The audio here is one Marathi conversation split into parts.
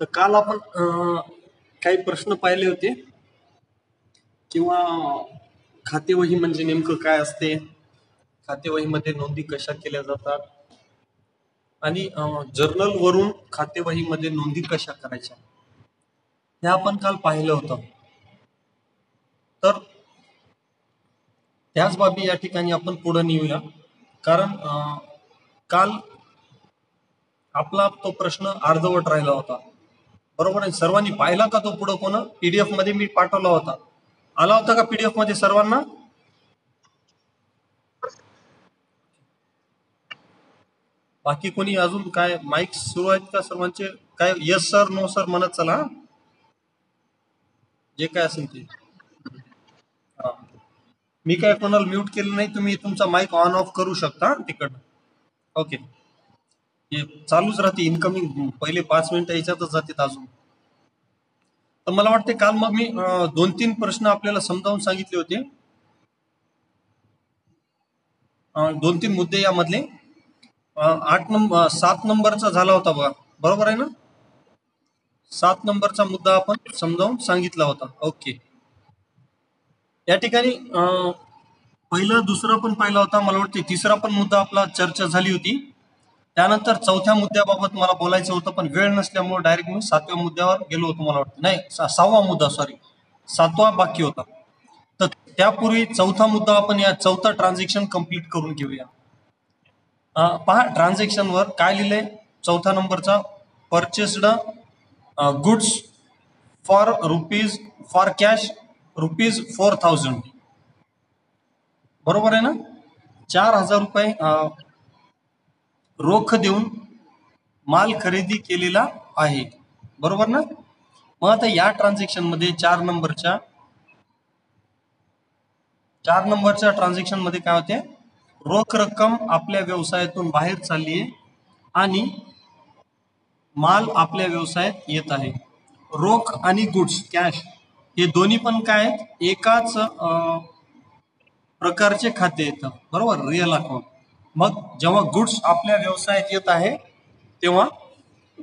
तर काल आपण काही प्रश्न पाहिले होते किंवा खातेवही म्हणजे नेमकं काय असते, खातेवहीमध्ये नोंदी कशा केल्या जातात आणि जर्नल वरून खातेवहीमध्ये नोंदी कशा करायच्या हे आपण काल पाहिलं होतं. तर त्याच बाबी या ठिकाणी आपण पुढे नेऊया, कारण काल आपला तो प्रश्न अर्धवट राहिला होता. बरोबर आहे. सर्वांनी पाहिला का तो पुढे? कोण पीडीएफ मध्ये मी पाठवला होता, आला होता का पीडीएफ मध्ये सर्वांना? बाकी कोणी अजून काय माईक सुरू आहेत का सर्वांचे? काय यस सर नो सर म्हणत चला, जे काय असेल ते. हा. मी काय कोणाला म्यूट केलं नाही, तुम्ही तुमचा माईक ऑन ऑफ करू शकता तिकडनं. ओके, हे चालूच राहते इनकमिंग, पहिले 5 मिनिटं याच्यातच जाते अजून. तर मला वाटते काल मग मी 2-3 प्रश्न आपल्याला समजावून सांगितले होते, 2-3 मुद्दे यामधले. 7 नंबरचा झाला होता बघा, बरोबर आहे ना? 7 नंबरचा मुद्दा आपण समजावून सांगितला होता. ओके, या ठिकाणी पहिला दुसरा पण पाहिला होता, मला वाटते तिसरा पण मुद्दा आपला चर्चा झाली होती. त्यानंतर चौथ्या मुद्द्याबाबत मला बोलायचं होतं, पण वेळ नसल्यामुळे डायरेक्ट मी 7व्या मुद्द्यावर गेलो होतो. मला वाटतं नाही, 6वा मुद्दा, सॉरी 7वा बाकी होता. तर त्यापूर्वी चौथा मुद्दा आपण, या चौथा ट्रान्झॅक्शन कंप्लीट करून घेऊया. पहा ट्रान्झॅक्शन वर काय लिहिलंय चौथा नंबरचा, परचेस्ड गुड्स फॉर कॅश ₹4,000. बरोबर आहे ना? 4,000 रुपये रोख देऊन माल खरेदी केलेला आहे, बरोबर ना? मग आता या ट्रान्झॅक्शन मध्ये 4 नंबरच्या ट्रान्झॅक्शन मध्ये काय होते, रोख रक्कम आपल्या व्यवसायातून बाहेर चालली आहे आणि माल आपल्या व्यवसायात येत आहे. रोख आणि गुड्स कॅश हे दोन्ही पण काय आहेत, एकाच प्रकारचे खाते येतं, बरोबर, रिअल अकाउंट. मग जेव्हा गुड्स आपल्या व्यवसायात येत आहे तेव्हा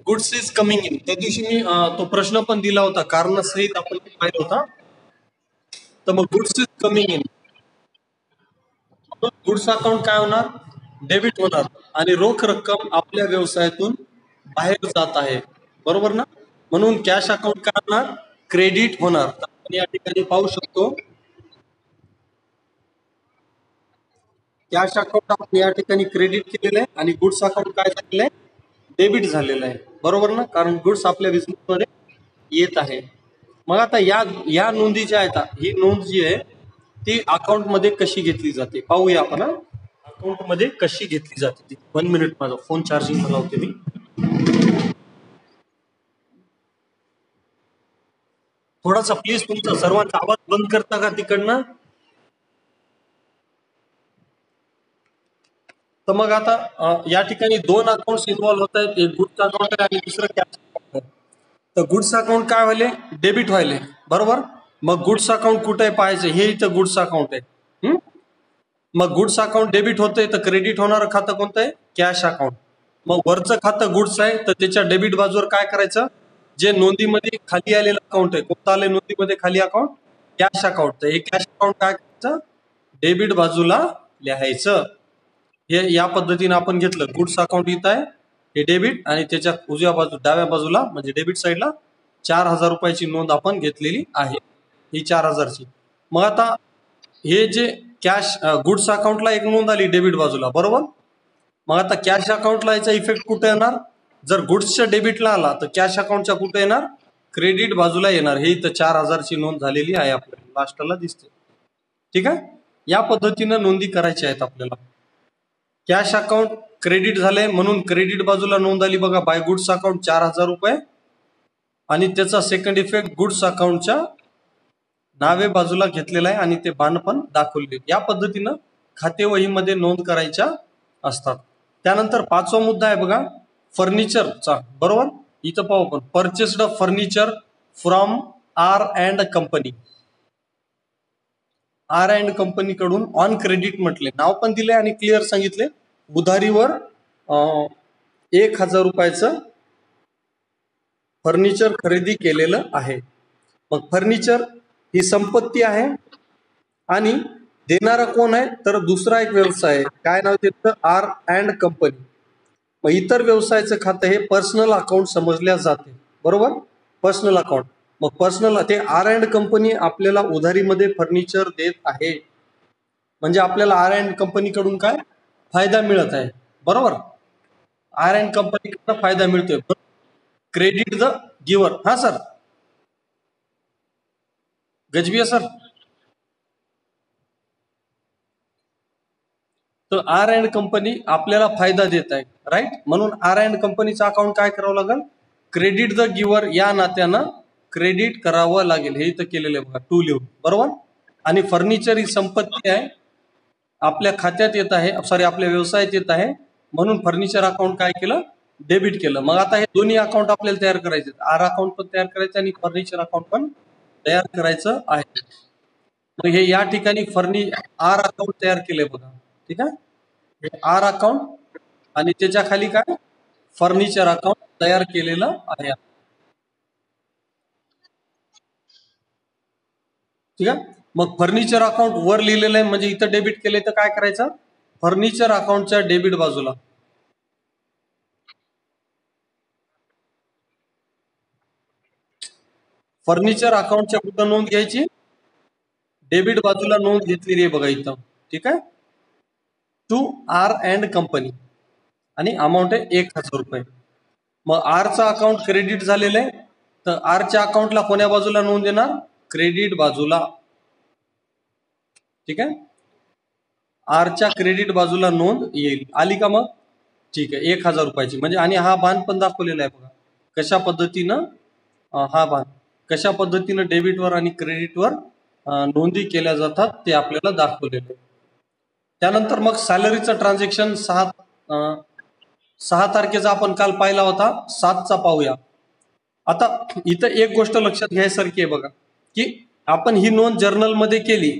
गुड्स इज कमिंग इन. त्या दिवशी मी तो प्रश्न पण दिला होता, कारणासहित आपण पाहिला होता. तर मग goods is coming in, goods account काय होणार, डेबिट होणार, आणि रोख रक्कम आपल्या व्यवसायातून बाहेर जात आहे, बरोबर ना? म्हणून कॅश अकाउंट काय होणार, क्रेडिट होणार. तर आपण या ठिकाणी पाहू शकतो, कॅश अकाउंट आपण या ठिकाणी क्रेडिट केलेलं आहे आणि गुड्स अकाउंट काय झालेलं आहे, डेबिट झालेलं आहे, बरोबर ना? कारण गुड्स आपल्या बिझनेसमध्ये येत आहे. मग आता या या नोंदी ज्या आहेत, ही नोंद जी आहे ती अकाउंट मध्ये कशी घेतली जाते पाहूया आपण. अकाउंट मध्ये कशी घेतली जाते, 1 मिनिट, माझा फोन चार्जिंग लावते मी. थोडासा प्लीज तुमचा सर्वांचा आवाज बंद करता का तिकडनं? तर मग आता या ठिकाणी 2 अकाउंट इन्व्हॉल्व होत आहेत, एक गुड्स अकाउंट आहे आणि दुसरं कॅश अकाउंट आहे. तर गुड्स अकाउंट काय व्हायले, डेबिट व्हायले, बरोबर. मग गुड्स अकाउंट कुठे आहे पाहायचं, हे इथं गुड्स अकाउंट आहे. मग गुड्स अकाउंट डेबिट होतंय, तर क्रेडिट होणारं खातं कोणतं आहे, कॅश अकाउंट. मग वरचं खातं गुड्स आहे, तर त्याच्या डेबिट बाजूवर काय करायचं, जे नोंदीमध्ये खाली आलेलं अकाउंट आहे, कोणतं आलंय नोंदीमध्ये खाली अकाउंट, कॅश अकाउंट. तर हे कॅश अकाउंट काय करायचं, डेबिट बाजूला लिहायचं. हे या पद्धतीने आपण घेतलं, गुड्स अकाउंट इथं आहे, हे डेबिट, आणि त्याच्या उजव्या बाजू डाव्या बाजूला म्हणजे डेबिट साईडला 4,000 रुपयाची नोंद आपण घेतलेली आहे, ही 4,000ची. मग आता हे जे कॅश गुड्स अकाउंटला एक नोंद आली डेबिट बाजूला, बरोबर. मग आता कॅश अकाउंटला याचा इफेक्ट कुठे येणार, जर गुड्सच्या डेबिटला आला तर कॅश अकाउंटच्या कुठे येणार, क्रेडिट बाजूला येणार. हे इथं 4,000ची नोंद झालेली आहे, आपल्याला लास्टला दिसते. ठीक आहे, या पद्धतीनं नोंदी करायच्या आहेत आपल्याला. कॅश अकाउंट क्रेडिट झाले म्हणून क्रेडिट बाजूला नोंद आली बघा, बाय गुड्स अकाउंट 4,000 रुपये, आणि त्याचा सेकंड इफेक्ट गुड्स अकाउंटच्या डावे बाजूला घेतलेला आहे आणि ते बाण पण दाखवले. या पद्धतीनं खातेवहीमध्ये नोंद करायच्या असतात. त्यानंतर 5वा मुद्दा आहे बघा, फर्निचरचा, बरोबर. इथं पाहू आपण, purchased furniture from R and company. R and company कडून ऑन क्रेडिट म्हटले, नाव पण दिले आणि क्लिअर सांगितले, उधारीवर 1,000 रुपयाचं फर्निचर खरेदी केलेलं आहे. मग फर्निचर ही संपत्ती आहे आणि देणारा कोण आहे तर दुसरा एक व्यवसाय आहे. काय नाव त्याचं? R and company. मग इतर व्यवसायाचं खातं हे पर्सनल अकाउंट समजल्या जाते. बरोबर, पर्सनल अकाउंट. मग पर्सनल ते आर अँड कंपनी आपल्याला उधारीमध्ये फर्निचर देत आहे. म्हणजे आपल्याला आर अँड कंपनीकडून काय फायदा मिळत आहे. बरोबर, आर अँड कंपनीकडून फायदा मिळतोय. Credit the giver. हा सर, गजबिया सर. तर आर अँड कंपनी आपल्याला फायदा देत आहे, राईट. म्हणून आर अँड कंपनीचं अकाउंट काय करावं लागेल? क्रेडिट द गिव्हर या नात्यानं क्रेडिट करावं लागेल. हे इथं केलेलं आहे बघा, टू लिहून. बरोबर. आणि फर्निचर ही संपत्ती आहे, आपल्या खात्यात येत आहे, सॉरी आपल्या व्यवसायात येत आहे. म्हणून फर्निचर अकाउंट काय केलं? डेबिट केलं. मग आता हे दोन्ही अकाउंट आपल्याला तयार करायचे. आर अकाउंट पण तयार करायचं आणि फर्निचर अकाउंट पण तयार करायचं आहे. मग हे या ठिकाणी आर अकाउंट तयार केलंय बघा. ठीक आहे, हे आर अकाउंट आणि त्याच्या खाली काय फर्निचर अकाउंट तयार केलेलं आहे. ठीक आहे. मग फर्निचर अकाउंट वर लिहिलेलं आहे, म्हणजे इथं डेबिट केलंय तर काय करायचं? फर्निचर अकाउंटच्या डेबिट बाजूला फर्निचर अकाउंटच्या कुठं नोंद घ्यायची? डेबिट बाजूला नोंद घेतलेली आहे बघा इथं. ठीक आहे, टू आर अँड कंपनी आणि अमाऊंट आहे 1,000 रुपये. मग आरचा अकाउंट क्रेडिट झालेलं आहे, तर आरच्या अकाउंटला कोण्या बाजूला नोंद येणार? क्रेडिट बाजूला. ठीक आहे, आरच्या क्रेडिट बाजूला नोंद येईल. आली का मग? ठीक आहे, 1,000 रुपयाची म्हणजे. आणि हा बाण पण दाखवलेला आहे बघा, कशा पद्धतीनं हा बाण कशा पद्धतीनं डेबिटवर आणि क्रेडिटवर नोंदी केल्या जातात ते आपल्याला दाखवलेलं आहे. त्यानंतर मग सॅलरीचं ट्रान्झॅक्शन 6 तारखेचा आपण काल पाहिला होता, 7चा पाहूया. आता इथं एक गोष्ट लक्षात घ्यायसारखी आहे बघा, की आपण ही नोंद जर्नलमध्ये केली.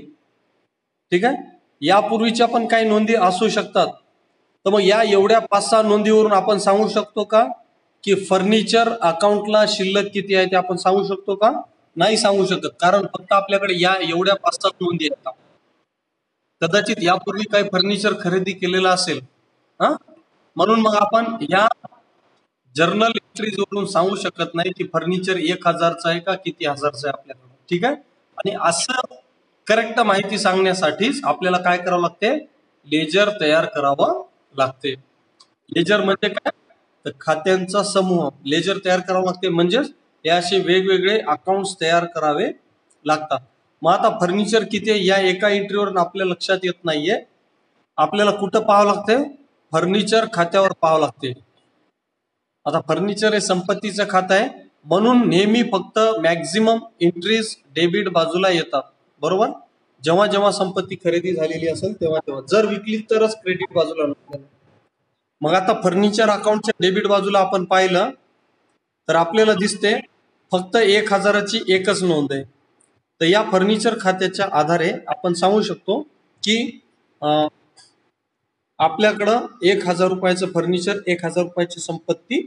ठीक आहे, यापूर्वीच्या पण काही नोंदी असू शकतात. तर मग या एवढ्या 5-6 नोंदीवरून आपण सांगू शकतो का की फर्निचर अकाउंटला शिल्लक किती आहे ते आपण सांगू शकतो का? नाही सांगू शकत, कारण फक्त आपल्याकडे या एवढ्या 5-7 नोंदी आहेत. कदाचित यापूर्वी काही फर्निचर खरेदी केलेलं असेल. हा, म्हणून मग आपण या जर्नल एंट्रीज वरून सांगू शकत नाही की फर्निचर 1,000चं आहे का किती हजारचं आहे आपल्याकडे. ठीक आहे, आणि असं करेक्ट माहिती सांगण्यासाठीच आपल्याला काय करावं लागते? लेजर तयार करावं लागते. लेजर म्हणजे काय? तर खात्यांचा समूह. लेजर तयार करावं लागते म्हणजेच हे असे वेगवेगळे अकाउंट्स तयार करावे लागतात. मग आता फर्निचर किती आहे या एका एंट्रीवरून आपल्या लक्षात येत नाहीये. आपल्याला कुठं पाहावं लागते? फर्निचर खात्यावर पाहावं लागते. आता फर्निचर हे संपत्तीचं खातं आहे, म्हणून नेहमी फक्त मॅक्झिमम एंट्रीज डेबिट बाजूला येतात. बरोबर, जेव्हा जेव्हा संपत्ती खरेदी झालेली असेल तेव्हा तेव्हा. जर विकली तरच क्रेडिट बाजूला नोंद. मग आता फर्निचर अकाउंटच्या डेबिट बाजूला आपण पाहिलं तर आपल्याला दिसते फक्त 1,000ची एकच नोंद आहे. तर या फर्निचर खात्याच्या आधारे आपण सांगू शकतो की आपल्याकडं 1,000 रुपयाचं फर्निचर, 1,000 रुपयाची संपत्ती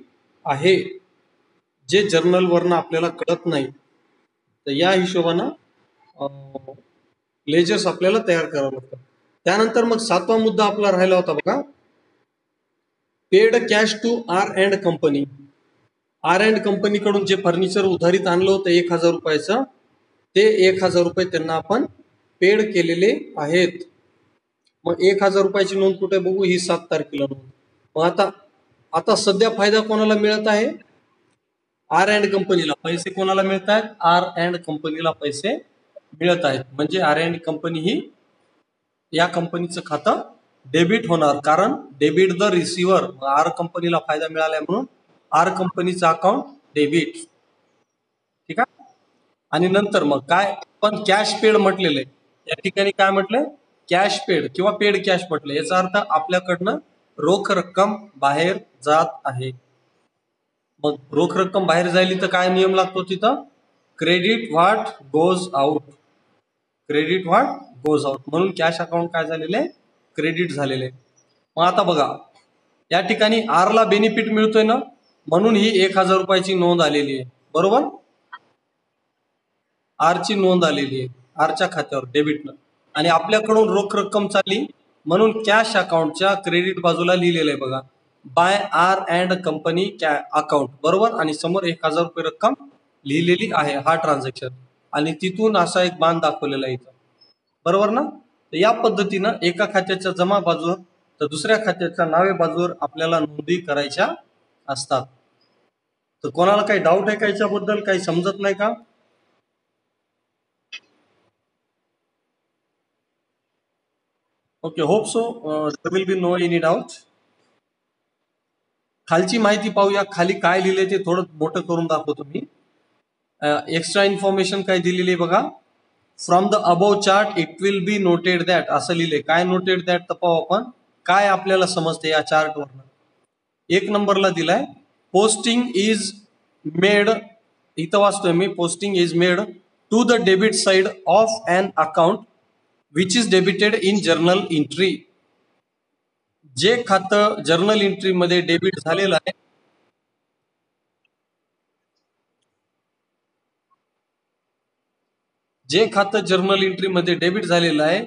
आहे, जे जर्नलवरनं आपल्याला कळत नाही. तर या हिशोबानं लेजर्स आपल्याला तयार करावं लागतं. त्यानंतर मग 7वा मुद्दा आपला राहिला होता बघा, paid cash to R and company. R and कंपनीकडून जे फर्निचर उधारीत आणलं होतं 1,000 रुपयाचं, ते 1,000 रुपये त्यांना आपण पेड केलेले आहेत. मग 1,000 रुपयाची नोंद कुठे बघू? ही 7 तारखेला नोंद. मग आता आता सध्या फायदा कोणाला मिळत आहे? आर अँड कंपनीला. पैसे कोणाला मिळत आहेत? आर अँड कंपनीला पैसे मिळत आहेत. म्हणजे आर अँड कंपनी ही या कंपनीचं खातं डेबिट होणार, कारण डेबिट द रिसिव्हर. आर कंपनीला फायदा मिळाला म्हणून आर कंपनीचं अकाउंट डेबिट. ठीक आहे, आणि नंतर मग काय पण कॅश पेड म्हटलेलं आहे. या ठिकाणी काय म्हटलंय? कॅश पेड किंवा पेड कॅश म्हटलं. याचा अर्थ आपल्याकडनं रोख रक्कम बाहेर जात आहे. मग रोख रक्कम बाहेर जायली तर काय नियम लागतो तिथं? Credit what goes out. Credit what goes out. म्हणून कॅश अकाउंट काय झालेले? क्रेडिट झालेले. मग आता बघा, या ठिकाणी आरला बेनिफिट मिळतोय ना, म्हणून ही 1000 रुपयाची नोंद आलेली आहे, बरोबर. आरची नोंद आलेली आहे आरच्या खात्यावर डेबिटनं, आणि आपल्याकडून रोख रक्कम चालली म्हणून कॅश अकाउंटच्या क्रेडिट बाजूला लिहिलेलं आहे बघा, by R and company account, बरोबर. आणि समोर 1000 रुपये रक्कम लिहिलेली आहे, हा ट्रान्झॅक्शन, आणि तिथून असा एक बाण दाखवलेला आहे इथं, बरोबर ना. तर या पद्धतीनं एका खात्याच्या जमा बाजूवर तर दुसऱ्या खात्याच्या नावे बाजूवर आपल्याला नोंदी करायच्या असतात. तर कोणाला काही डाऊट आहे का याच्याबद्दल, काही समजत नाही का? Okay, hope so there will be no any doubt. खालची माहिती पाहूया, खाली काय लिहिले ते थोडं मोठं करून दाखवतो मी. एक्स्ट्रा इन्फॉर्मेशन काय दिलेली आहे बघा, from the above chart it will be noted that, असं लिहिले. काय नोटेड दॅट तर पाहू आपण, काय आपल्याला समजते या चार्टवरनं. 1 नंबरला दिलाय पोस्टिंग इज मेड, इथं वाचतोय मी, posting is made to the debit side of an account which is debited in journal entry. जे खातं जर्नल एंट्री मध्ये डेबिट झालेलं आहे, जे खातं जर्नल एंट्री मध्ये डेबिट झालेलं आहे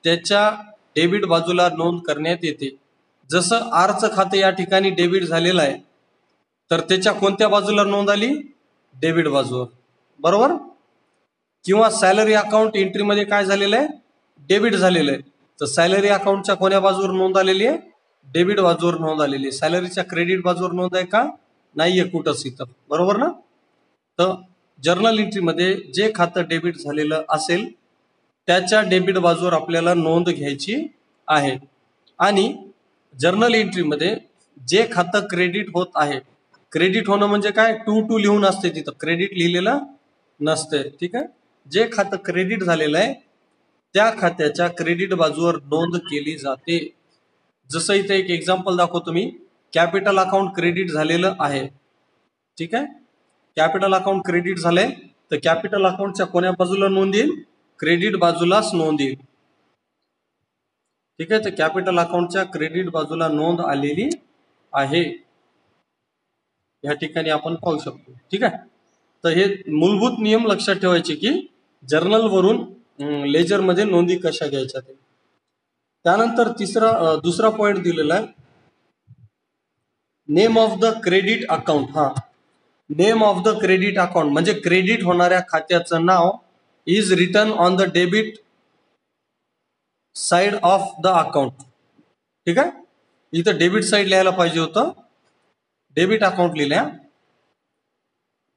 त्याच्या डेबिट बाजूला नोंद करण्यात येते. जसं आरचं खातं या ठिकाणी डेबिट झालेलं आहे तर त्याच्या कोणत्या बाजूला नोंद आली, डेबिट बाजूवर, बरोबर. किंवा सॅलरी अकाउंट एंट्री मध्ये काय झालेलं आहे, डेबिट झालेलं आहे, तर सॅलरी अकाउंटच्या कोण्या बाजूवर नोंद आलेली आहे, डेबिट बाजूवर नोंद आलेली आहे. सॅलरीच्या क्रेडिट बाजूवर नोंद आहे का, नाहीये कुठंच इथं, बरोबर ना. तर जर्नल एंट्रीमध्ये जे खातं डेबिट झालेलं असेल त्याच्या डेबिट बाजूवर आपल्याला नोंद घ्यायची आहे. आणि जर्नल एंट्रीमध्ये जे खातं क्रेडिट होत आहे, क्रेडिट होणं म्हणजे काय, टू लिहून असते तिथं, क्रेडिट लिहिलेलं नसते, ठीक आहे. जे खातं क्रेडिट झालेलं आहे त्या खात्याच्या क्रेडिट बाजूवर नोंद केली जाते. जसं इथे एक एक्झाम्पल दाखवतो मी, कॅपिटल अकाउंट क्रेडिट झालेलं आहे, ठीक आहे. कॅपिटल अकाउंट क्रेडिट झालंय तर कॅपिटल अकाउंटच्या कोण्या बाजूला नोंद येईल, क्रेडिट बाजूलाच नोंद येईल, ठीक आहे. तर कॅपिटल अकाउंटच्या क्रेडिट बाजूला नोंद आलेली आहे, या ठिकाणी आपण पाहू शकतो, ठीक आहे. तर हे मूलभूत नियम लक्षात ठेवायचे की जर्नल वरून लेजर मध्ये नोंदी कशा घ्यायच्या ते. त्यानंतर दुसरा पॉइंट दिलेला आहे, name of the credit account. हा, name of the credit account म्हणजे क्रेडिट होणाऱ्या खात्याचं नाव is written on the debit side of the account, ठीक आहे. इथं डेबिट साइड लिहायला पाहिजे होतं, डेबिट अकाउंट लिहिल्या.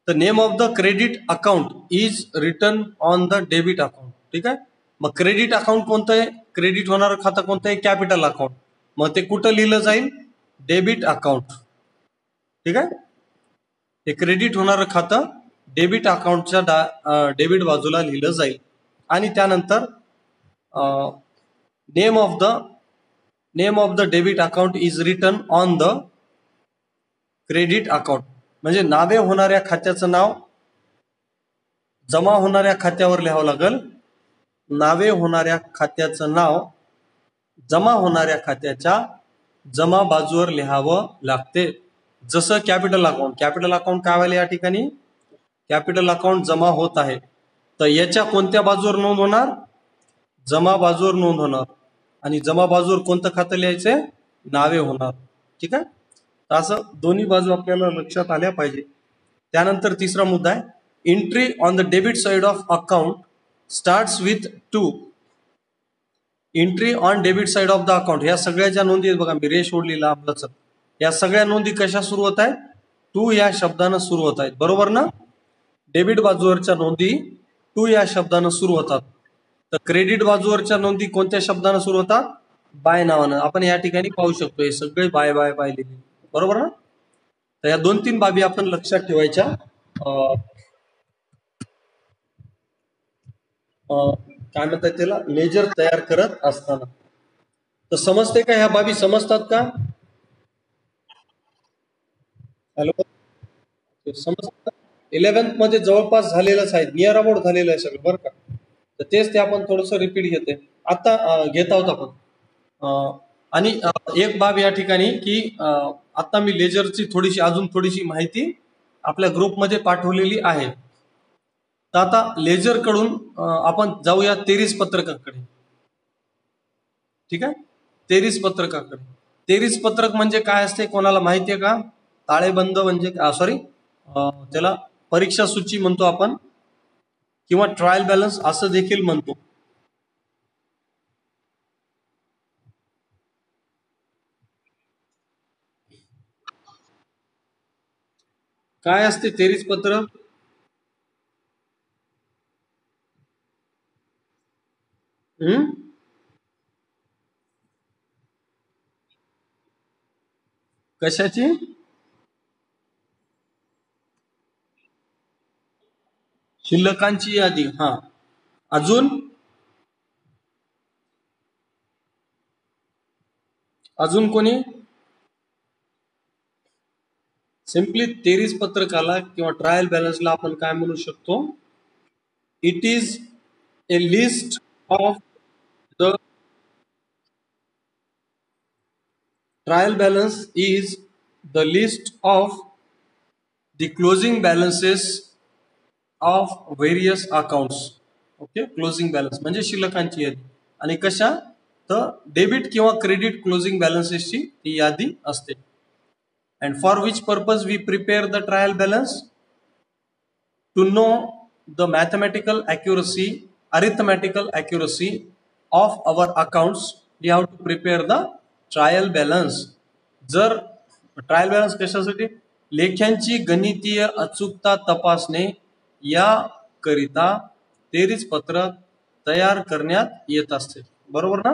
तर name of the credit account is written on the debit account, ठीक आहे. मग क्रेडिट अकाउंट कोणतं आहे, क्रेडिट होणारं खातं कोणतं आहे, कॅपिटल अकाउंट. मग ते कुठं लिहिलं जाईल, डेबिट अकाउंट, ठीक आहे. हे क्रेडिट होणारं खातं डेबिट अकाउंटच्या डेबिट बाजूला लिहिलं जाईल. आणि त्यानंतर name of the debit account is written on the credit account म्हणजे नावे होणाऱ्या खात्याचं नाव जमा होणाऱ्या खात्यावर लिहावं लागेल, नावे होणाऱ्या खात्याचं नाव जमा होणाऱ्या खात्याच्या जमा बाजूवर लिहावं लागते. जसं कॅपिटल अकाउंट काय व्हायला, या ठिकाणी कॅपिटल अकाउंट जमा होत आहे तर याच्या कोणत्या बाजूवर नोंद होणार, जमा बाजूवर नोंद होणार. आणि जमा बाजूवर कोणतं खातं लिहायचंय, नावे होणार, ठीक आहे. तर असं दोन्ही बाजू आपल्याला लक्षात आल्या पाहिजे. त्यानंतर तिसरा मुद्दा आहे, entry on the debit side of account starts with 2. Entry on debit side of the account, ह्या सगळ्या ज्या नोंदी आहेत बघा, मी रेष ओढलेला आपलं, या सगळ्या नोंदी कशा सुरू होत आहेत, टू या शब्दानं सुरू होत आहेत, बरोबर ना. डेबिट बाजूवरच्या नोंदी टू या शब्दानं सुरू होतात. तर क्रेडिट बाजूवरच्या नोंदी कोणत्या शब्दानं सुरू होतात, बाय नावानं. आपण या ठिकाणी पाहू शकतो हे सगळे बाय बाय बाय लिहिले, बरोबर ना. तर या 2-3 बाबी आपण लक्षात ठेवायच्या काय म्हणतात त्याला, लेजर तयार करत असताना. तर समजते का, ह्या बाबी समजतात का, हॅलो, समजतात. 11th मध्ये जवळपास झालेलंच आहे, नियर अबाउट झालेलं आहे सगळं, बरं का. तर तेच ते आपण थोडस रिपीट घेते आता घेत आहोत आपण. आणि एक बाब या ठिकाणी की आता मी लेजरची अजून थोडीशी माहिती आपल्या ग्रुपमध्ये पाठवलेली आहे. तर आता लेजर कडून आपण जाऊया तेरीस पत्रकाकडे. ठीक आहे, तेरीस पत्रकाकडे. तेरीस पत्रक म्हणजे काय असते कोणाला माहिती आहे का? ताळेबंद म्हणजे सॉरी, त्याला परीक्षा सूची म्हणतो आपण, किंवा ट्रायल बॅलन्स असं देखील म्हणतो. काय असते तेरीस पत्रक? हम्म कशाची? शिल्लकांची यादी. हा, अजून अजून कोणी? सिम्पली तेरीस पत्रकाला किंवा ट्रायल बॅलन्सला आपण काय म्हणू शकतो? It is a list of the trial balance is the list of the closing balances of various accounts. Okay, closing balance म्हणजे शिल्लकांची यादी. आणि कशा? तर डेबिट किंवा क्रेडिट क्लोजिंग बॅलन्सेसची ही यादी असते. And for which purpose we prepare the trial balance? to know the arithmetical accuracy of our accounts, we have to prepare the trial balance. जर ट्रायल बॅलन्स कशासाठी? लेख्यांची गणितीय अचूकता तपासणे या करिता तेरीस पत्रक तयार करण्यात येत असते. बरोबर ना?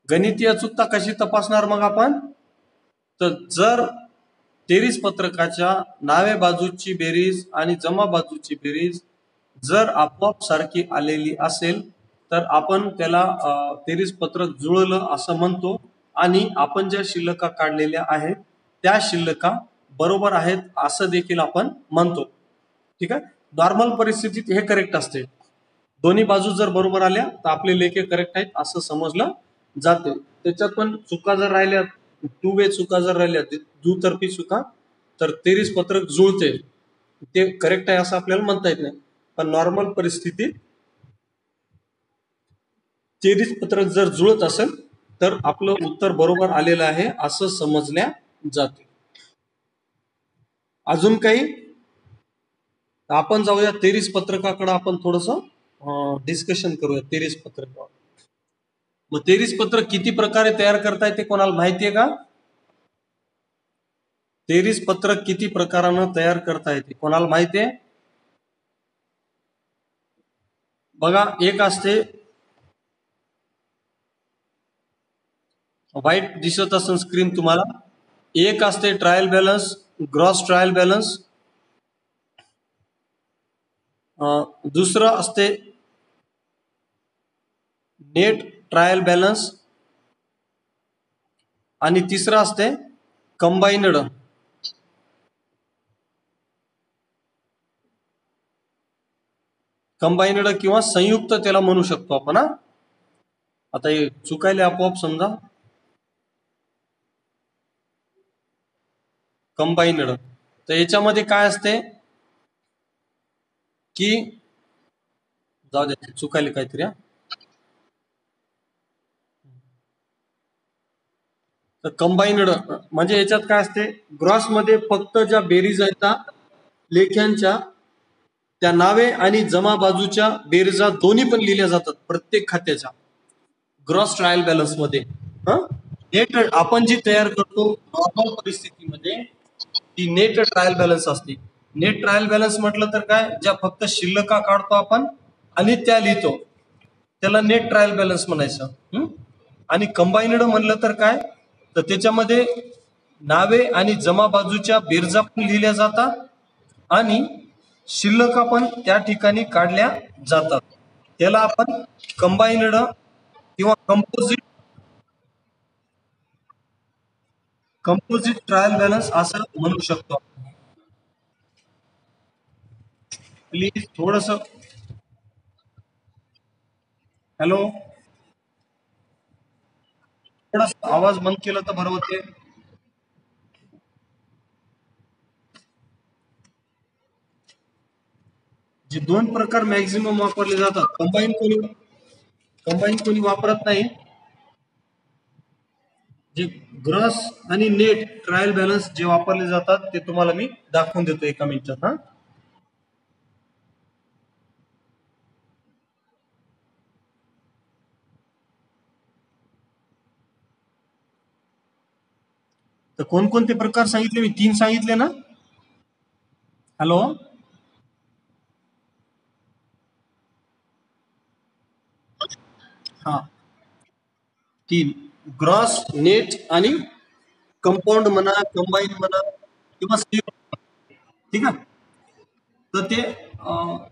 गणितीय अचूकता कशी तपासणार मग आपण? तर जर तेरीस पत्रकाच्या नावे बाजूची बेरीज आणि जमा बाजूची बेरीज जर आपोआप सारखी आलेली असेल तर आपण त्याला तेरीस पत्रक जुळलं असं म्हणतो. आणि आपण ज्या शिल्लका काढलेल्या आहेत त्या शिल्लका बरोबर आहेत असं देखील आपण म्हणतो. ठीक आहे, नॉर्मल परिस्थितीत हे करेक्ट असते. दोन्ही बाजू जर बरोबर आल्या तर आपले लेखे करेक्ट आहेत असं समजलं जाते. त्याच्यात पण चुका जर राहिल्या, टू वे चुका जर राहिल्या, दुतर्फी चुका, तर तेरीस पत्रक जुळते, ते करेक्ट आहे असं आपल्याला म्हणता येत नाही. पण नॉर्मल परिस्थितीत तेरीस पत्रक जर जुळत असेल तर आपलं उत्तर बरोबर आलेलं आहे असं समजल्या जाते. अजून काही? आपण जाऊया तेरीस पत्रकाकडे, आपण थोडस डिस्कशन करूया तेरीस पत्रकावर. मग तेरीस पत्रक किती प्रकारे तयार करता येते कोणाला माहितीये का? तेरीस पत्रक किती प्रकारानं तयार करता येते कोणाला माहितीये? बघा, एक असते, व्हाईट दिसत असेल स्क्रीन तुम्हाला, एक असते trial balance, gross trial balance. दुसरं असते नेट ट्रायल बॅलन्स. आणि तिसरं असते कंबाईनड. कंबाईनड किंवा संयुक्त त्याला म्हणू शकतो आपण. आता हे चुकायला आपोआप समजा कंबाईनड. तर याच्यामध्ये काय असते की, जाऊ द्या चुकायला काहीतरी. तर कंबाईनड म्हणजे याच्यात काय असते, ग्रॉस मध्ये फक्त ज्या बेरीज आहेत लेख्यांच्या त्या नावे आणि जमा बाजूच्या बेरजा दोन्ही पण लिहिल्या जातात प्रत्येक खात्याच्या ग्रॉस ट्रायल बॅलन्स मध्ये. नेट आपण जी तयार करतो नॉर्मल परिस्थितीमध्ये ती नेट ट्रायल बॅलन्स असते. नेट ट्रायल बॅलन्स म्हटलं तर काय, ज्या फक्त शिल्लका काढतो आपण आणि त्या लिहितो त्याला नेट ट्रायल बॅलन्स म्हणायचं. आणि कंबाईनड म्हणलं तर काय, तर त्याच्यामध्ये नावे आणि जमा बाजूच्या बेरजा पण लिहिल्या जातात आणि शिल्लका पण त्या ठिकाणी काढल्या जातात. त्याला आपण कंबाईनड किंवा कंपोजिट ट्रायल बॅलन्स असं म्हणू शकतो. प्लीज थोडस, हॅलो, थोडस आवाज बंद केलं तर बरं होते. जे दोन प्रकार मॅक्झिमम वापरले जातात, कंबाईन कोणी वापरत नाही. जे ग्रॉस आणि नेट ट्रायल बॅलन्स जे वापरले जातात ते तुम्हाला मी दाखवून देतो एका मिनिटात. हा, तर कोणकोणते प्रकार सांगितले मी? 3 सांगितले ना. हॅलो, हा, 3: ग्रॉस, नेट आणि कंपाऊंड म्हणा, कंबाईन म्हणा किंवा ठीक आहे. तर ते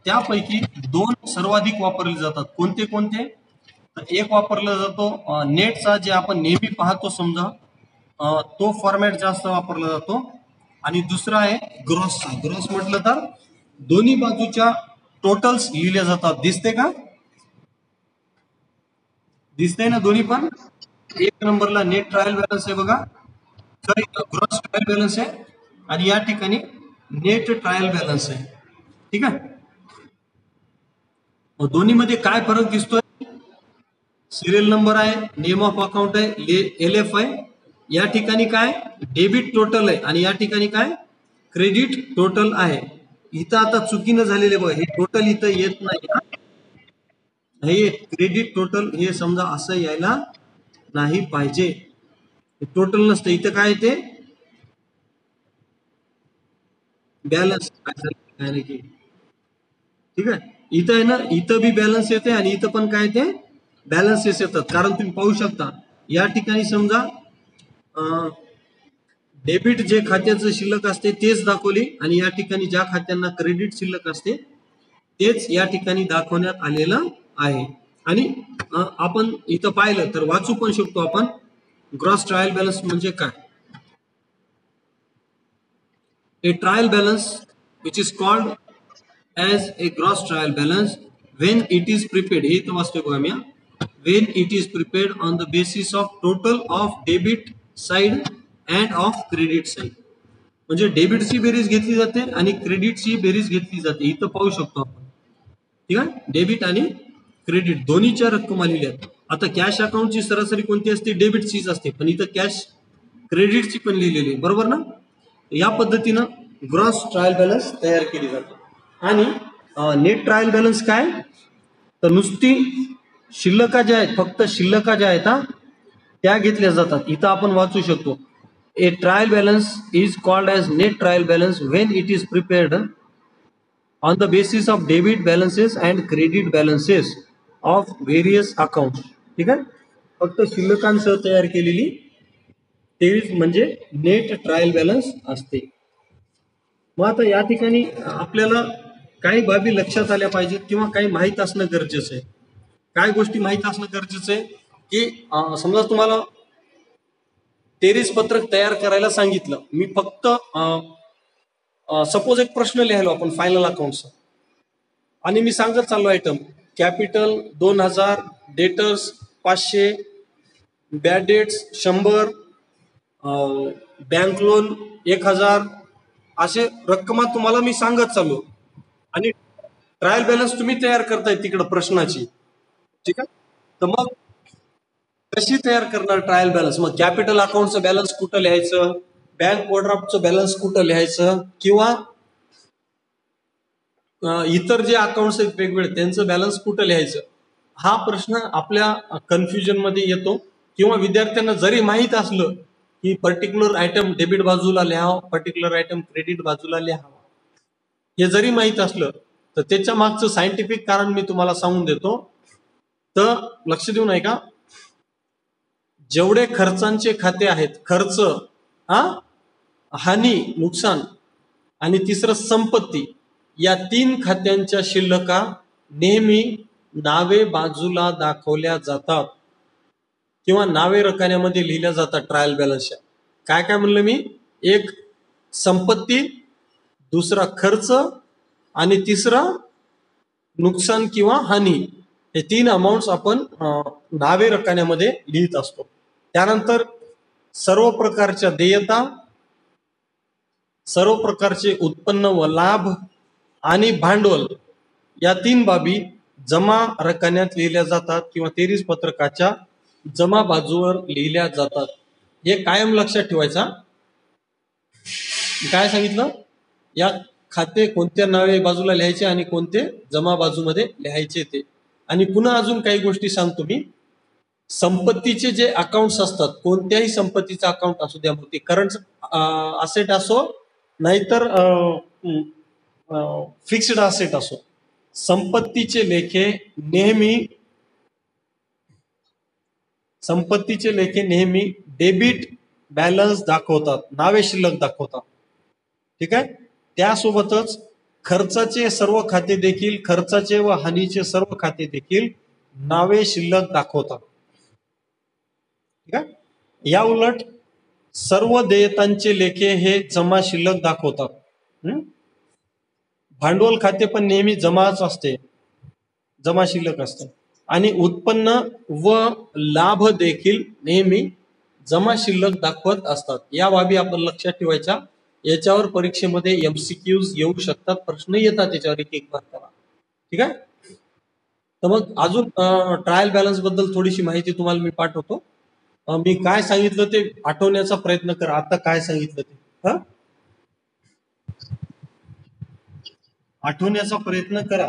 त्यापैकी 2 सर्वाधिक वापरले जातात. कोणते कोणते? तर एक वापरला जातो नेटचा, जे आपण नेहमी पाहतो समजा, तो फॉर्मॅट जास्त वापरला जातो. आणि दुसरा आहे ग्रॉसचा. ग्रॉस म्हटलं तर दोन्ही बाजूच्या टोटल्स लिहिल्या जातात. दिसते का? दिसतंय ना दोन्ही पण? एक नंबरला नेट ट्रायल बॅलन्स आहे बघा, सॉरी ग्रॉस ट्रायल बॅलन्स आहे, आणि या ठिकाणी नेट ट्रायल बॅलन्स आहे. ठीक आहे. दोन्ही मध्ये काय फरक दिसतोय? सिरियल नंबर आहे, नेम ऑफ अकाउंट आहे, LF आहे. या ठिकाणी काय डेबिट टोटल आहे आणि या ठिकाणी काय क्रेडिट टोटल आहे. इथं आता चुकीनं झालेले बघा, हे टोटल इथं येत नाही. हे क्रेडिट टोटल हे समजा असं यायला नाही पाहिजे. टोटल नसतं इथं. काय ते बॅलन्स काय नाही की. ठीक आहे. इथं आहे ना, इथं बी बॅलन्स येते आणि इथं पण काय ते बॅलन्सेस येतात. कारण तुम्ही पाहू शकता या ठिकाणी समजा डेबिट जे खात्याचं शिल्लक असते तेच दाखवले आणि या ठिकाणी ज्या खात्यांना क्रेडिट शिल्लक असते तेच या ठिकाणी दाखवण्यात आलेलं आहे. आणि आपण इथं पाहिलं तर वाचू पण शकतो आपण, ग्रॉस ट्रायल बॅलन्स म्हणजे काय. A trial balance, which is called as a gross trial balance, when it is prepared, हे तर वाचतोय बघा मी, when it is prepared on the basis of total of debit side and of credit side. म्हणजे डेबिटची बेरीज घेतली जाते आणि क्रेडिटची बेरीज घेतली जाते. इथं पाहू शकतो आपण. ठीक आहे. डेबिट आणि क्रेडिट दोन्हीच्या रक्कम आलेल्या आहेत. आता कॅश अकाउंटची सरासरी कोणती असते? डेबिटचीच असते, पण इथं कॅश क्रेडिटची पण लिहिलेली आहे, बरोबर ना. या पद्धतीनं ग्रॉस ट्रायल बॅलन्स तयार केली जाते. आणि नेट ट्रायल बॅलन्स काय? तर नुसती शिल्लका ज्या आहेत, फक्त शिल्लका ज्या आहेत त्या घेतल्या जातात. इथं आपण वाचू शकतो, a trial balance is called as net trial balance when it is prepared on the basis of debit balances and credit balances of various account. ठीक आहे. फक्त शिल्लकांसह तयार केलेली तेवीस म्हणजे नेट ट्रायल बॅलन्स असते. मग आता या ठिकाणी आपल्याला काही बाबी लक्षात आल्या पाहिजेत किंवा काही माहीत असणं गरजेचं आहे. काय गोष्टी माहीत असणं गरजेचं आहे की समजा तुम्हाला तेरीस पत्रक तयार करायला सांगितलं, मी फक्त सपोज एक प्रश्न लिहायलो आपण फायनल अकाउंटचा, आणि मी सांगत चाललो item capital 2000, debtors 500, bad debts 100, bank loan 1000, असे रक्कम तुम्हाला मी सांगत चाललो आणि ट्रायल बॅलन्स तुम्ही तयार करताय तिकडे प्रश्नाची. ठीक आहे. तर मग कशी तयार करणार ट्रायल बॅलन्स? मग कॅपिटल अकाउंटचं बॅलन्स कुठं लिहायचं, बँक ओव्हरड्राफ्टचं बॅलन्स कुठं लिहायचं, किंवा इतर जे अकाउंट्स आहेत वेगवेगळे त्यांचं बॅलन्स कुठं लिहायचं, हा प्रश्न आपल्या कन्फ्युजन मध्ये येतो. किंवा विद्यार्थ्यांना जरी माहीत असलं की पर्टिक्युलर आयटम डेबिट बाजूला लिहावं, पर्टिक्युलर आयटम क्रेडिट बाजूला लिहावं, हे जरी माहीत असलं तर त्याच्या मागचं सायंटिफिक कारण मी तुम्हाला सांगून देतो. तर लक्ष देऊन ऐका. जेवढे खर्चांचे खाते आहेत, खर्च, हानी, नुकसान, आणि तिसरं संपत्ती, या 3 खात्यांच्या शिल्लका नेहमी नावे बाजूला दाखवल्या जातात किंवा नावे रकान्यामध्ये लिहिल्या जातात ट्रायल बॅलन्सच्या. काय काय म्हणलं मी? एक संपत्ती, दुसरा खर्च आणि तिसरा नुकसान किंवा हानी. हे 3 अमाऊंट आपण नावे रकान्यामध्ये लिहित असतो. त्यानंतर सर्व प्रकारच्या देयता, सर्व प्रकारचे उत्पन्न व लाभ आणि भांडवल या 3 बाबी जमा रकान्यात लिहिल्या जातात किंवा तेरीस पत्रकाच्या जमा बाजूवर लिहिल्या जातात. हे कायम लक्षात ठेवायचा. काय सांगितलं, या खाते कोणत्या नावे बाजूला लिहायचे आणि कोणते जमा बाजूमध्ये लिहायचे ते. आणि पुन्हा अजून काही गोष्टी सांगतो मी. संपत्तीचे जे अकाउंट्स असतात, कोणत्याही संपत्तीचं अकाउंट असू द्या, मग ते करंट असेट असो नाहीतर फिक्स्ड असेट असो, संपत्तीचे लेखे नेहमी डेबिट बॅलन्स दाखवतात, नावे शिल्लक दाखवतात. ठीक आहे. त्यासोबतच खर्चाचे सर्व खाते देखील, खर्चाचे व हानीचे सर्व खाते देखील नावे शिल्लक दाखवतात. ठीक आहे. या उलट सर्व देयतांचे लेखे हे जमा शिल्लक दाखवतात. भांडवल खाते पण नेहमी जमाच असते, जमा शिल्लक असते. आणि उत्पन्न व लाभ देखील नेहमी जमा शिल्लक दाखवत असतात. या बाबी आपण लक्षात ठेवायच्या. याच्यावर परीक्षेमध्ये MCQs येऊ शकतात, प्रश्न येतात त्याच्यावर एक मार्काला. ठीक आहे. तर मग अजून ट्रायल बॅलन्स बद्दल थोडीशी माहिती तुम्हाला मी पाठवतो. मी काय सांगितलं ते आठवण्याचा प्रयत्न करा. आता काय सांगितलं ते आठवण्याचा प्रयत्न करा.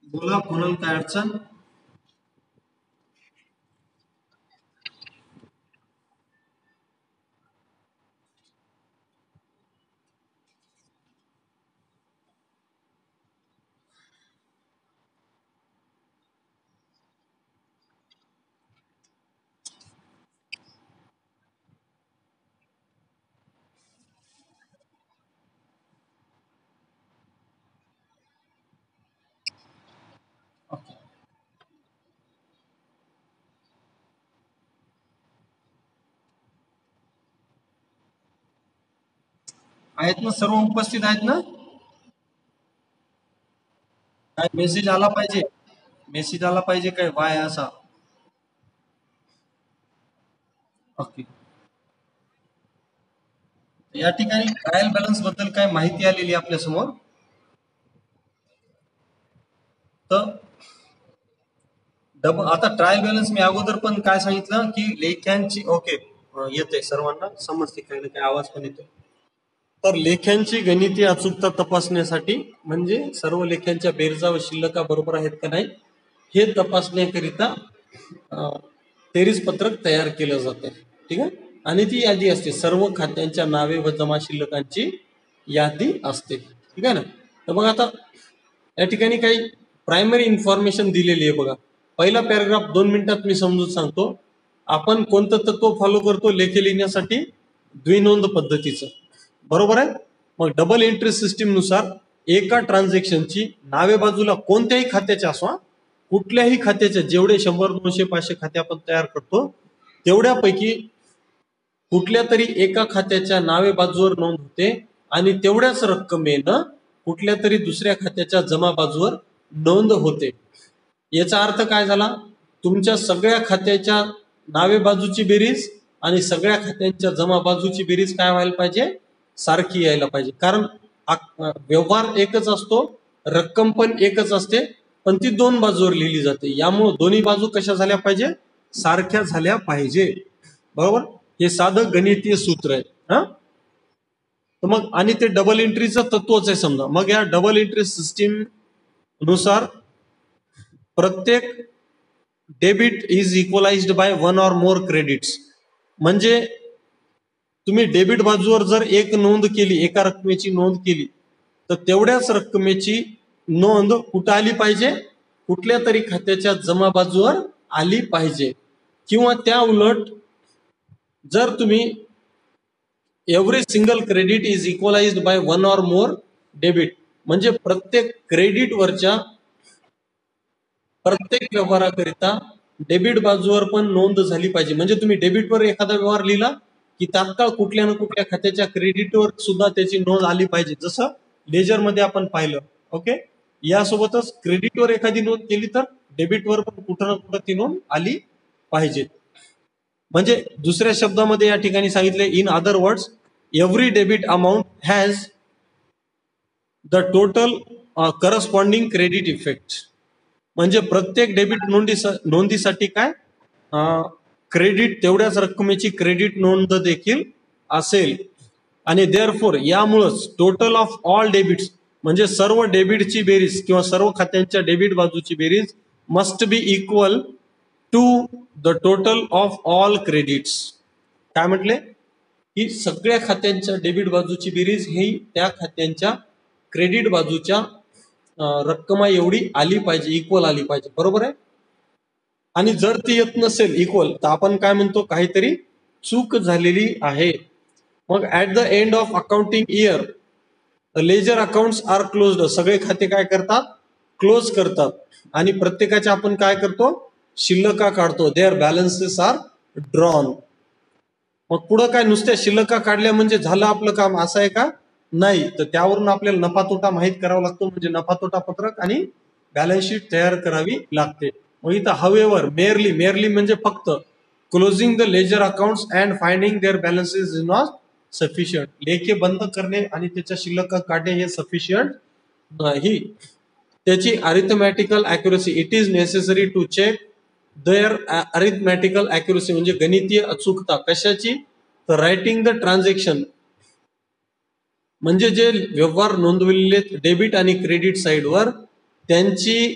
बोला, कोणाला काय अडचण? आहेत ना, सर्व उपस्थित आहेत ना? काय मेसेज आला पाहिजे, मेसेज आला पाहिजे काय वाय असा. ओके. या ठिकाणी ट्रायल बॅलन्स बद्दल काय माहिती आलेली आपल्या समोर. तर आता ट्रायल बॅलन्स मी अगोदर पण काय सांगितलं की लेख्यांची, ओके येते सर्वांना समजते, काही ना काही आवाज पण येतो. तर लेख्यांची गणिती अचूकता तपासण्यासाठी, म्हणजे सर्व लेख्यांच्या बेरजा व शिल्लका बरोबर आहेत का नाही हे तपासण्याकरिता तेरीस पत्रक तयार केलं जाते. ठीक आहे. आणि ती यादी असते, सर्व खात्यांच्या नावे व जमा शिल्लकांची यादी असते. ठीक आहे ना. तर मग आता या ठिकाणी काही प्रायमरी इन्फॉर्मेशन दिलेली आहे बघा. पहिला पॅराग्राफ 2 मिनिटात मी समजून सांगतो. आपण कोणतं तत्व फॉलो करतो लेखे लिहिण्यासाठी? द्विनोंद पद्धतीचं. बरोबर आहे. मग डबल एंट्री सिस्टीम नुसार एका ट्रान्झॅक्शनची नावे बाजूला कोणत्याही खात्याच्या असो, कुठल्याही खात्याच्या, जेवढे 100, 200, 500 खाते आपण तयार करतो तेवढ्यापैकी कुठल्या तरी एका खात्याच्या नावे बाजूवर नोंद होते आणि तेवढ्याच रक्कमेनं कुठल्या तरी दुसऱ्या खात्याच्या जमा बाजूवर नोंद होते. याचा अर्थ काय झाला? तुमच्या सगळ्या खात्याच्या नावे बाजूची बेरीज आणि सगळ्या खात्यांच्या जमा बाजूची बेरीज काय व्हायला पाहिजे? सारखी यायला पाहिजे. कारण व्यवहार एकच असतो, रक्कम पण एकच असते, पण ती 2 बाजूवर लिहिली जाते. यामुळे दोन्ही बाजू कशा झाल्या पाहिजे? सारख्या झाल्या पाहिजे. बरोबर. हे साधं गणितीय सूत्र आहे. तर मग आणि ते डबल एंट्रीचं तत्वच आहे समजा. मग या डबल एंट्री सिस्टीम नुसार प्रत्येक debit is equalized by 1 or more credits. म्हणजे तुम्ही डेबिट बाजूवर जर एक नोंद केली, एका रकमेची नोंद केली, तर तेवढ्याच रकमेची नोंद कुठं आली पाहिजे? कुठल्या तरी खात्याच्या जमा बाजूवर आली पाहिजे. किंवा त्या उलट जर तुम्ही every single credit is equalized by 1 or more debit, म्हणजे प्रत्येक क्रेडिटवरच्या प्रत्येक व्यवहाराकरिता डेबिट बाजूवर पण नोंद झाली पाहिजे. म्हणजे तुम्ही डेबिटवर एखादा व्यवहार लिहिला की तात्काळ कुठल्या ना कुठल्या खात्याच्या क्रेडिटवर सुद्धा त्याची नोंद आली पाहिजे, जसं लेजर मध्ये आपण पाहिलं. ओके. यासोबतच क्रेडिटवर एखादी नोंद केली तर डेबिटवर पण कुठं ना कुठं ती नोंद आली पाहिजे. म्हणजे दुसऱ्या शब्दामध्ये या ठिकाणी सांगितले, in other words every debit amount has the total corresponding credit effect. म्हणजे प्रत्येक डेबिट नोंदीसाठी काय क्रेडिट, तेवढ्याच रकमेची क्रेडिट नोंद देखील असेल. आणि देअरफॉर यामुळेच टोटल ऑफ ऑल डेबिट्स म्हणजे सर्व डेबिटची बेरीज किंवा सर्व खात्यांच्या डेबिट बाजूची बेरीज must be equal to the total of all credits. काय म्हटले की सगळ्या खात्यांच्या डेबिट बाजूची बेरीज ही त्या खात्यांच्या क्रेडिट बाजूच्या रक्कमा एवढी आली पाहिजे, इक्वल आली पाहिजे. बरोबर आहे. आणि जर ती येत नसेल इक्वल तर आपण काय म्हणतो, काहीतरी चूक झालेली आहे. मग at the end of accounting year ledger accounts are closed. सगळे खाते काय करतात, क्लोज करतात. आणि प्रत्येकाचे आपण काय करतो, शिल्लका काढतो. Their balances are drawn. मग पुढं काय नुसत्या शिल्लका काढल्या म्हणजे झालं आपलं काम असं आहे का, नाही. तर त्यावरून आपल्याला नफा तोटा माहीत करावा लागतो. म्हणजे नफा तोटा पत्रक आणि बॅलन्स शीट तयार करावी लागते. मग इथं हवेवर मेअरली म्हणजे फक्त closing the ledger accounts and finding their balances is not sufficient. लेखे बंद करणे आणि त्याच्या शिल्लक काढणे हे सफिशियंट नाही. त्याची arithmetical accuracy, it is necessary to check their arithmetical accuracy म्हणजे गणितीय अचूकता. कशाची, तर रायटिंग द ट्रान्झॅक्शन म्हणजे जे व्यवहार नोंदवलेले डेबिट आणि क्रेडिट साईडवर त्यांची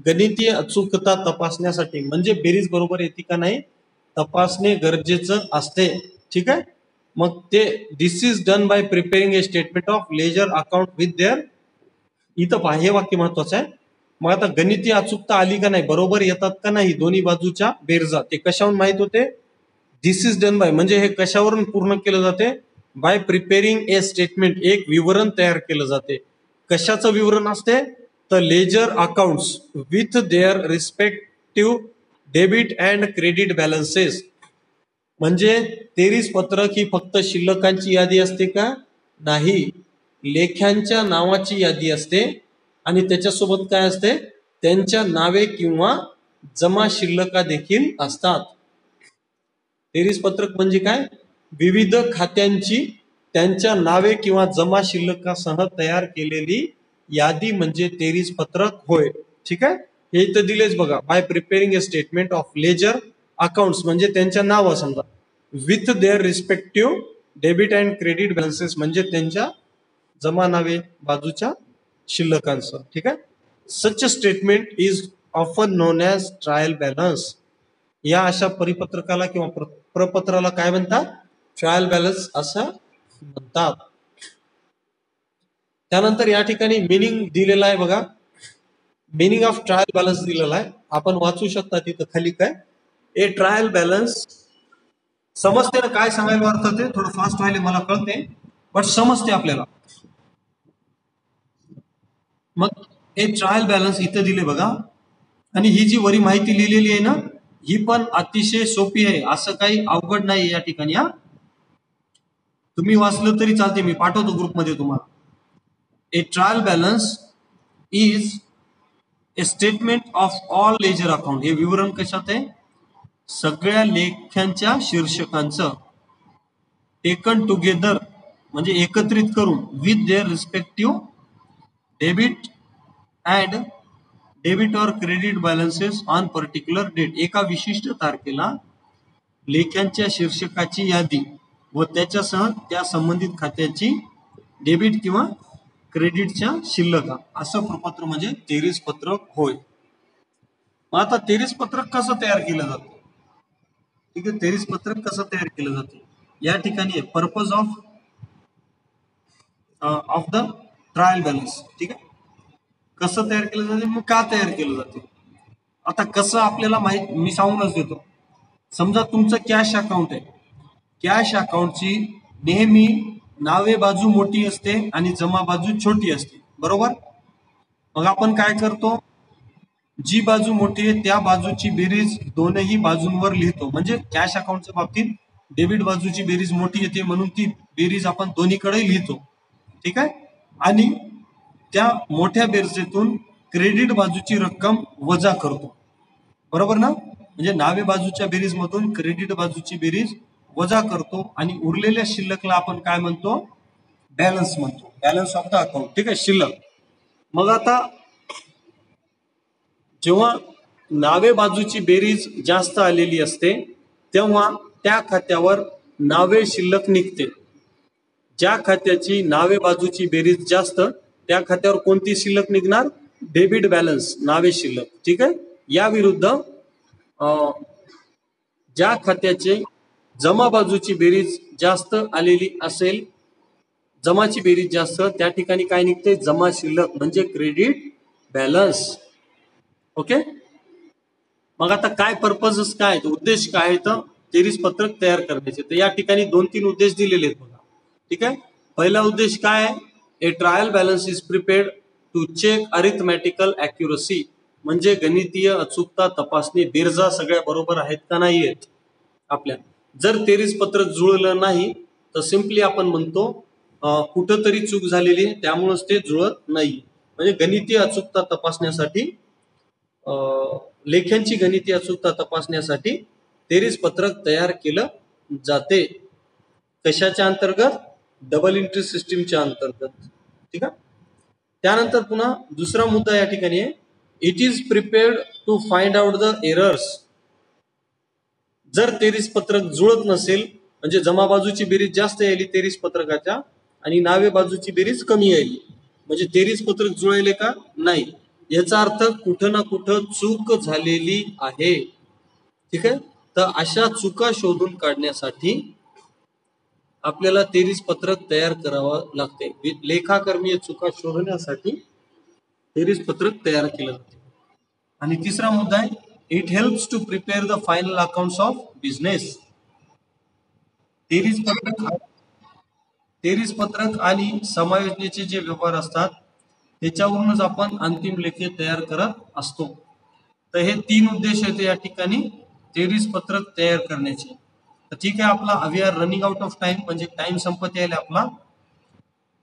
गणितीय अचूकता तपासण्यासाठी, म्हणजे बेरीज बरोबर येते का नाही तपासणे गरजेचं असते. ठीक आहे. मग ते this is done by preparing a statement of ledger account with their. इथं पहा, हे वाक्य महत्वाचं आहे. मग आता गणितीय अचूकता आली का नाही, बरोबर येतात का नाही दोन्ही बाजूच्या बेरजा, ते कशावरून माहित होते. दिस इज डन बाय म्हणजे हे कशावरून पूर्ण केलं जाते, बाय प्रिपेरिंग ए स्टेटमेंट, एक विवरण तयार केलं जाते. कशाचं विवरण असते, तर ledger accounts with their respective debit and credit balances. म्हणजे तेरीस पत्रक ही फक्त शिल्लकांची यादी असते का, नाही. लेख्यांच्या नावाची यादी असते आणि त्याच्यासोबत काय असते, त्यांच्या नावे किंवा जमा शिल्लका देखील असतात. तेरीस पत्रक म्हणजे काय, विविध खात्यांची त्यांच्या नावे किंवा जमा शिल्लकासह तयार केलेली यादी म्हणजे तेरीस पत्रक होय. ठीक आहे. हे इथं दिलेच बघा, by preparing a statement of ledger accounts म्हणजे त्यांच्या नावं समजा, with their respective debit and credit balances म्हणजे त्यांच्या जमा नावे बाजूच्या शिल्लकांसह. ठीक आहे. Such statement is often known as trial balance. या अशा परिपत्रकाला किंवा प्रपत्राला काय म्हणतात, ट्रायल बॅलन्स असं म्हणतात. त्यानंतर या ठिकाणी मिनिंग दिलेला आहे बघा, मिनिंग ऑफ ट्रायल बॅलन्स दिलेला आहे. आपण वाचू शकता तिथं खाली काय, ए ट्रायल बॅलन्स. समजते ना काय सांगायला अर्थ, ते थोडं फास्ट व्हायला मला कळते बट समजते आपल्याला. मग हे ट्रायल बॅलन्स इथं दिले बघा. आणि ही जी वरी माहिती लिहिलेली आहे ना, ही पण अतिशय सोपी आहे, असं काही अवघड नाही या ठिकाणी. हा तुम्ही वाचलं तरी चालते, मी पाठवतो ग्रुपमध्ये तुम्हाला. A trial balance is a statement of all ledger account. हे विवरण कशात आहे, सगळ्या लेख्यांच्या शीर्षकांचं, टेकन टुगेदर म्हणजे एकत्रित करून, with their respective debit and debit और credit balances on particular date. एका विशिष्ट तारखेला लेख्यांच्या शीर्षकाची यादी व त्याच्यासह त्या संबंधित खात्याची डेबिट किंवा क्रेडिटच्या शिल्लका, असं प्रपत्र म्हणजे तेरीस पत्रक होय. मग आता तेरीस पत्रक कसं तयार केलं जातं, ठीक आहे. तेरीस पत्रक कसं तयार केलं जातं या ठिकाणी, purpose of the trial balance. ठीक आहे. कसं तयार केलं जाते, मग का तयार केलं जाते. आता कसं आपल्याला माहित, मी सांगूनच देतो. समजा तुमचं कॅश अकाउंट आहे, कॅश अकाउंटची नेहमी नावे बाजू मोठी असते आणि जमा बाजू छोटी असते, बरोबर. मग आपण काय करतो, जी बाजू मोठी आहे त्या बाजूची बेरीज दोनही बाजूंवर लिहितो. म्हणजे कॅश अकाउंटच्या बाबतीत डेबिट बाजूची बेरीज मोठी येते म्हणून ती बेरीज आपण दोन्हीकडे लिहितो. ठीक आहे. आणि त्या मोठ्या बेरजेतून क्रेडिट बाजूची रक्कम वजा करतो, बरोबर ना. म्हणजे नावे बाजूच्या बेरीज मधून क्रेडिट बाजूची बेरीज वजा करतो आणि उरलेल्या शिल्लकला आपण काय म्हणतो, बॅलन्स म्हणतो, बॅलन्स ऑफ द अकाउंट. ठीक आहे, शिल्लक. मग आता जेव्हा नावे बाजूची बेरीज जास्त आलेली असते तेव्हा त्या खात्यावर नावे शिल्लक निघते. ज्या खात्याची नावे बाजूची बेरीज जास्त त्या खात्यावर कोणती शिल्लक निघणार, डेबिट बॅलन्स, नावे शिल्लक. ठीक आहे. या विरुद्ध ज्या खात्याचे जमा बाजूची बेरीज जास्त आलेली असेल, जमाची बेरीज जास्त, त्या ठिकाणी काय निघते, जमा शिल्लक म्हणजे क्रेडिट बॅलन्स. ओके. मग आता काय पर्पजेस काय, उद्देश काय आहे, तर बेरीज पत्रक तयार करण्याचे. तर या ठिकाणी 2-3 उद्देश दिलेले आहेत बघा. ठीक आहे. पहिला उद्देश काय आहे, a trial balance is prepared to check arithmetical accuracy, म्हणजे गणितीय अचूकता तपासणी, बेरजा सगळ्या बरोबर आहेत का नाही आहेत आपल्या. जर बेरीज पत्रक जुळलं नाही तर सिम्पली आपण म्हणतो कुठंतरी चूक झालेली आहे, त्यामुळेच ते जुळत नाही. म्हणजे गणितीय अचूकता तपासण्यासाठी, लेख्यांची गणितीय अचूकता तपासण्यासाठी बेरीज पत्रक तयार केलं जाते. कशाच्या अंतर्गत, डबल एंट्री सिस्टीमच्या अंतर्गत. ठीक आहे. त्यानंतर पुन्हा दुसरा मुद्दा या ठिकाणी आहे, it is prepared to find out the errors. जर बेरीज पत्रक जुळत नसेल, म्हणजे जमा बाजूची बेरीज जास्त यायली बेरीज पत्रकाच्या आणि नावे बाजूची बेरीज कमी यायली, म्हणजे बेरीज पत्रक जुळले का नाही, याचा अर्थ कुठं ना कुठं चूक झालेली आहे. ठीक आहे. तर अशा चुका शोधून काढण्यासाठी आपल्याला बेरीज पत्रक तयार करावं लागते. लेखाकर्मीय चुका शोधण्यासाठी बेरीज पत्रक तयार केलं जाते. आणि तिसरा मुद्दा आहे, it helps to prepare the final accounts of business. बेरीज पत्रक आणि समायोजनेचे जे व्यवहार असतात त्याच्यावरूनच आपण अंतिम लेखे तयार करत असतो. तर हे 3 उद्देश आहेत या ठिकाणी बेरीज पत्रक तयार करण्याचे. तर ठीक आहे, आपला we are running out of time, म्हणजे टाइम संपत यायला आपला.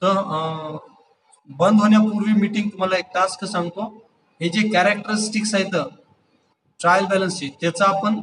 तर बंद होण्यापूर्वी मीटिंग तुम्हाला एक टास्क सांगतो. हे जे कॅरेक्टरिस्टिक्स आहेत ट्रायल बॅलन्सचे, त्याचा आपण